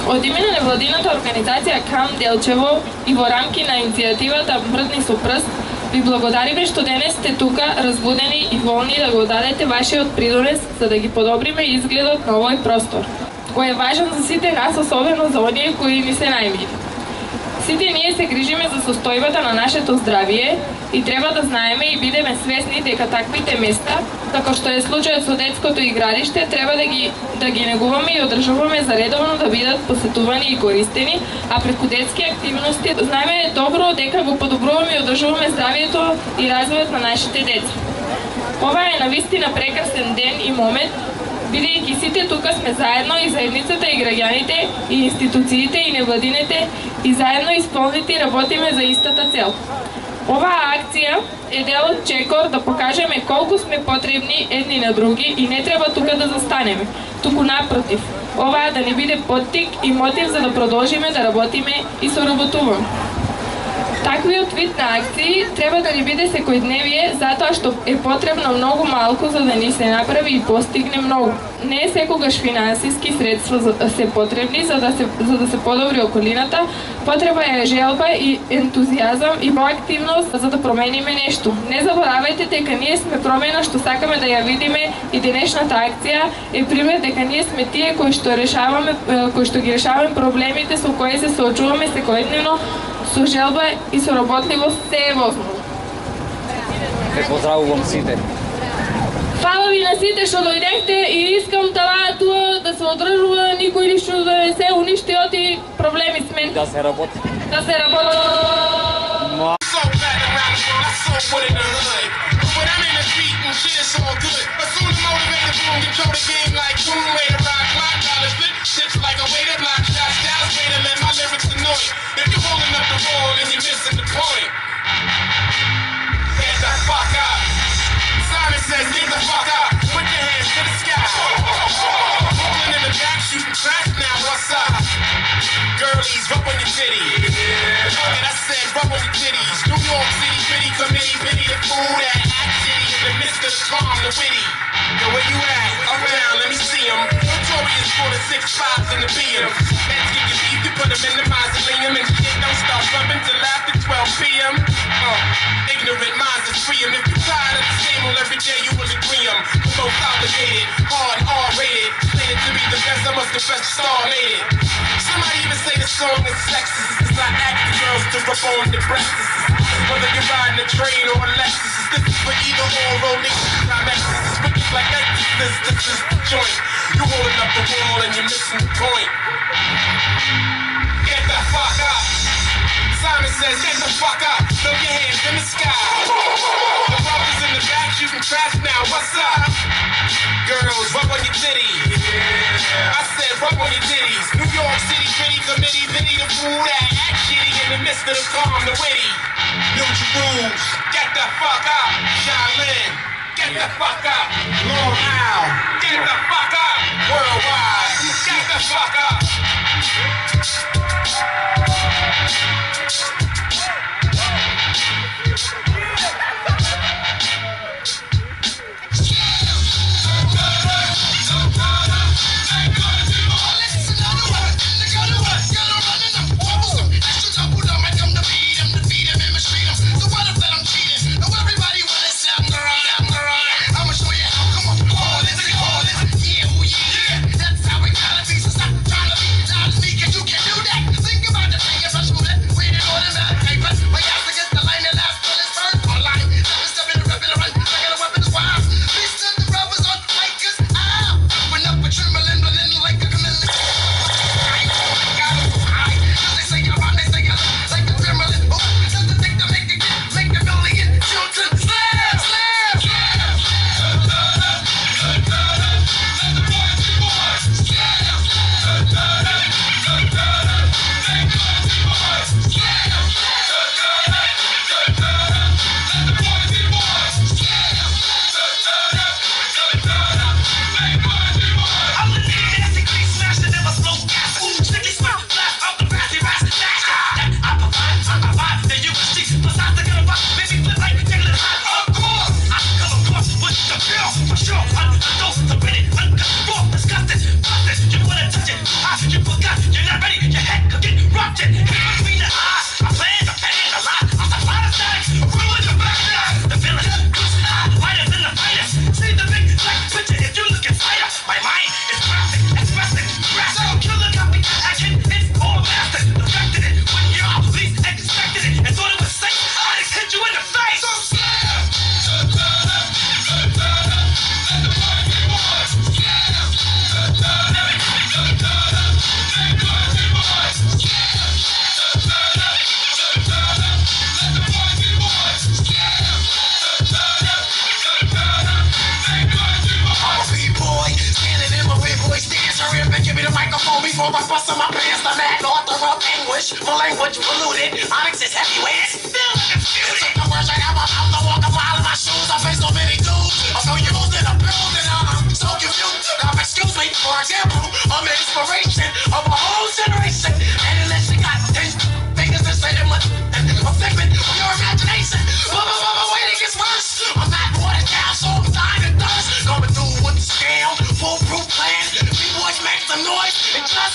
Од име на невладината организација КАМ Делчево и во рамки на иницијативата Мрдни со прст, ви благодариме што денес сте тука разбудени и волни да го дадете вашиот придонес за да ги подобриме изгледот на овој простор, кој е важен за сите нас, особено за оние кои ни се најмили. Сите ние се грижиме за состојбата на нашето здравие и треба да знаеме и бидеме свесни дека таквите места, како што е случајот со детското игралиште, треба да ги негуваме и одржуваме за редовно да бидат посетувани и користени, а преку детски активности знаеме добро дека го подобруваме и одржуваме здравието и развојот на нашите деца. Ова е навистина прекрасен ден и момент, бидејќи сите тука сме заедно и заедницата и граѓаните и институциите и невладините и заедно исполнити работиме за истата цел. Оваа акција е дел од чекор да покажеме колку сме потребни едни на други и не треба тука да застанеме. Туку напротив, оваа да ни биде поттик и мотив за да продолжиме да работиме и соработуваме. Таквиот вид на акции треба да ни биде секојдневие, затоа што е потребно многу малку за да ни се направи и постигне многу. Не е секогаш финансиски средства се потребни за да се подобри околината, потреба е желба и ентузијазам и проактивност за да промениме нешто. Не заборавајте дека ние сме промена што сакаме да ја видиме и денешната акција е пример дека ние сме тие кои што ги решаваме проблемите со кои се соочуваме секојдневно со желба и со работливост се е возможно. Те поздравувам сите. Фала ви на сите што дојдехте и искам туа да се одржува, никој ништо да не се уништи од и проблеми сме. Да се работи. Да се работи. If you're holding up the wall and you're missing the point, get the fuck up. Simon says, get the fuck up. Put your hands to the sky. Brooklyn in the back shooting trash now. What's up? Girlies, rub on your titties. And I said, rub on your titties. New York City, bitty committee, pity the fool that act shitty in the midst of the calm, the witty. Yo, where you at? Around, let me see them. Notorious for the 6'5s and the BM. Let's get your beef, you put them in the mausoleum. And shit don't start rubbing till after 12 p.m. Ignorant minds is free 'em. If you tired of the same old every day, you will agree 'em. The most obligated, hard and R-rated. Slated to be the best, I must confess the star made it. Somebody even say the song is sexist. It's not acting girls to rub on the breasts. Whether you're riding a train or a Lexus, this is for either or rolling. I'm Exorcist, wicked like Exorcist. This is the joint. You holding up the wall and you're missing the point. Get the fuck up. Simon says, get the fuck up. Throw your hands in the sky. The brothers in the back shooting trash now. What's up? Girls, rub on your titties. I said, rub on your titties. New York City, pretty committee, pity the fool that act shitty in the midst of the calm, the witty. New Jerusalem, get the fuck up. Shaolin, get the fuck up. Long Isle, get the fuck up. Worldwide, get the fuck up. I'ma show you how. Come on, let's go. Yeah, that's how we gotta be. So stop. was busting my pants, the mad author of anguish. My language polluted, Onyx is heavyweight. Still confused. Took the words right out my mouth, I walk a mile in my shoes. I face so many dudes. I'm so used in a building, I'm so confused. Now excuse me, for example, I'm an inspiration of a whole generation. And unless you got 10 fingers to say that much, a figment of your imagination. But wait, it gets worse. I'm not watered down, so I'm dying of thirst. Coming through with the scale, foolproof plan. B-boys make some noise, and just